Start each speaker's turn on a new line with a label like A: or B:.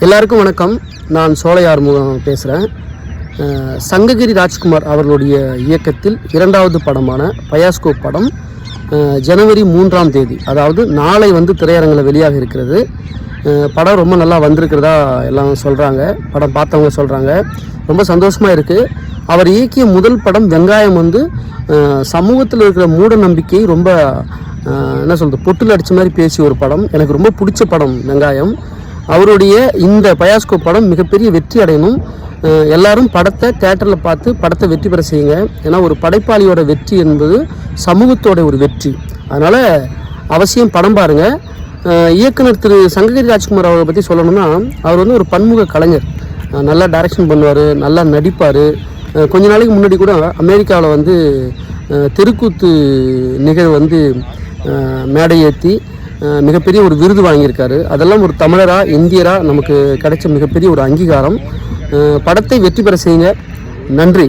A: எல்லாருக்கும் வணக்கம். நான் சோலையார் பேசுகிறேன். சங்ககிரி ராஜ்குமார் அவர்களுடைய இயக்கத்தில் இரண்டாவது படமான பயாஸ்கோப் படம் ஜனவரி 3ஆம் தேதி, அதாவது நாளை திரையரங்கில் வெளியாக இருக்கிறது. படம் ரொம்ப நல்லா வந்திருக்கிறதா எல்லாம் சொல்கிறாங்க, படம் பார்த்தவங்க சொல்கிறாங்க. ரொம்ப சந்தோஷமாக இருக்குது. அவர் இயக்கிய முதல் படம் வெங்காயம் சமூகத்தில் இருக்கிற மூட நம்பிக்கை ரொம்ப பொட்டில் அடித்த மாதிரி பேசிய ஒரு படம். எனக்கு ரொம்ப பிடிச்ச படம் வெங்காயம். அவருடைய இந்த பயாஸ்கோப் படம் மிகப்பெரிய வெற்றி அடையணும். எல்லாரும் படத்தை தேட்டரில் பார்த்து படத்தை வெற்றி பெற செய்யுங்க. ஏன்னா ஒரு படைப்பாளியோட வெற்றி என்பது சமூகத்தோட ஒரு வெற்றி. அதனால் அவசியம் படம் பாருங்கள். இயக்குனர் திரு சங்ககிரி ராஜ்குமார் அவரை பற்றி சொல்லணும்னா, அவர் ஒரு பன்முக கலைஞர். நல்லா டைரக்ஷன் பண்ணுவார், நல்லா நடிப்பார். கொஞ்ச நாளைக்கு முன்னாடி கூட அமெரிக்காவில் தெருக்கூத்து நிகழ்வு மேடை ஏற்றி மிகப்பெரிய ஒரு விருது வாங்கியிருக்காரு. அதெல்லாம் ஒரு தமிழராக இந்தியராக நமக்கு கிடைச்ச மிகப்பெரிய ஒரு அங்கீகாரம். படத்தை வெற்றி பெற செய்யுங்க. நன்றி.